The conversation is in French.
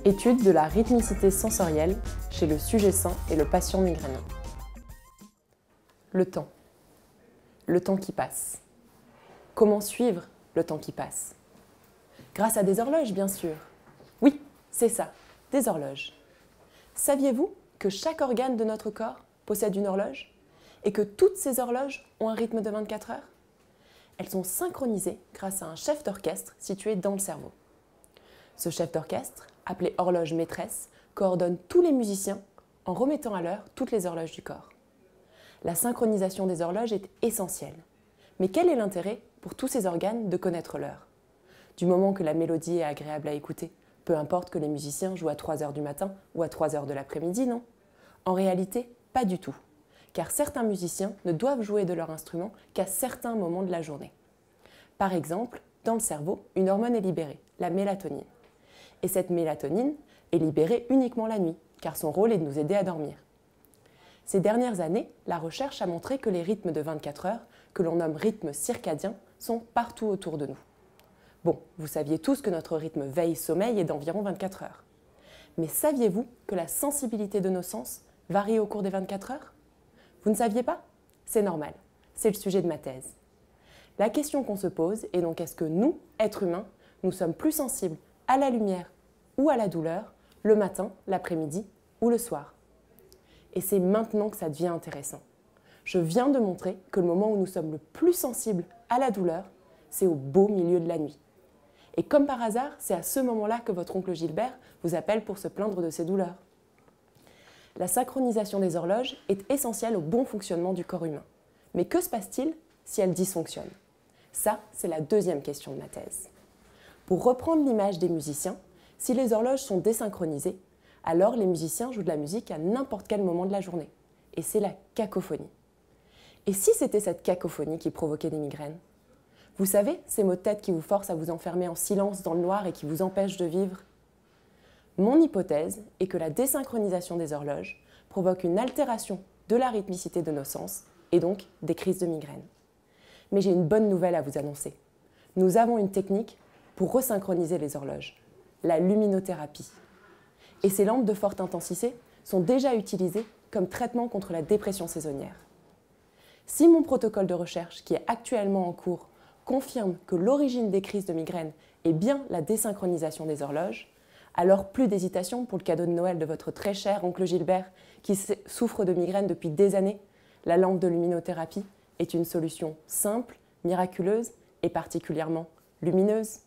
Étude de la rythmicité sensorielle chez le sujet sain et le patient migraineux. Le temps. Le temps qui passe. Comment suivre le temps qui passe? Grâce à des horloges, bien sûr. Oui, c'est ça, des horloges. Saviez-vous que chaque organe de notre corps possède une horloge et que toutes ces horloges ont un rythme de 24 heures? Elles sont synchronisées grâce à un chef d'orchestre situé dans le cerveau. Ce chef d'orchestre, appelé horloge maîtresse, coordonne tous les musiciens en remettant à l'heure toutes les horloges du corps. La synchronisation des horloges est essentielle. Mais quel est l'intérêt pour tous ces organes de connaître l'heure? Du moment que la mélodie est agréable à écouter, peu importe que les musiciens jouent à 3 heures du matin ou à 3 heures de l'après-midi, non? En réalité, pas du tout, car certains musiciens ne doivent jouer de leur instrument qu'à certains moments de la journée. Par exemple, dans le cerveau, une hormone est libérée, la mélatonine. Et cette mélatonine est libérée uniquement la nuit, car son rôle est de nous aider à dormir. Ces dernières années, la recherche a montré que les rythmes de 24 heures, que l'on nomme rythmes circadiens, sont partout autour de nous. Bon, vous saviez tous que notre rythme veille-sommeil est d'environ 24 heures. Mais saviez-vous que la sensibilité de nos sens varie au cours des 24 heures? Vous ne saviez pas? C'est normal, c'est le sujet de ma thèse. La question qu'on se pose est donc est-ce que nous, êtres humains, nous sommes plus sensibles à la lumière ou à la douleur, le matin, l'après-midi ou le soir? Et c'est maintenant que ça devient intéressant. Je viens de montrer que le moment où nous sommes le plus sensibles à la douleur, c'est au beau milieu de la nuit. Et comme par hasard, c'est à ce moment-là que votre oncle Gilbert vous appelle pour se plaindre de ses douleurs. La synchronisation des horloges est essentielle au bon fonctionnement du corps humain. Mais que se passe-t-il si elle dysfonctionne? Ça, c'est la deuxième question de ma thèse. Pour reprendre l'image des musiciens, si les horloges sont désynchronisées, alors les musiciens jouent de la musique à n'importe quel moment de la journée. Et c'est la cacophonie. Et si c'était cette cacophonie qui provoquait des migraines? Vous savez, ces maux de tête qui vous forcent à vous enfermer en silence dans le noir et qui vous empêchent de vivre? Mon hypothèse est que la désynchronisation des horloges provoque une altération de la rythmicité de nos sens et donc des crises de migraine. Mais j'ai une bonne nouvelle à vous annoncer. Nous avons une technique pour resynchroniser les horloges, la luminothérapie. Et ces lampes de forte intensité sont déjà utilisées comme traitement contre la dépression saisonnière. Si mon protocole de recherche, qui est actuellement en cours, confirme que l'origine des crises de migraine est bien la désynchronisation des horloges, alors plus d'hésitation pour le cadeau de Noël de votre très cher oncle Gilbert qui souffre de migraine depuis des années. La lampe de luminothérapie est une solution simple, miraculeuse et particulièrement lumineuse.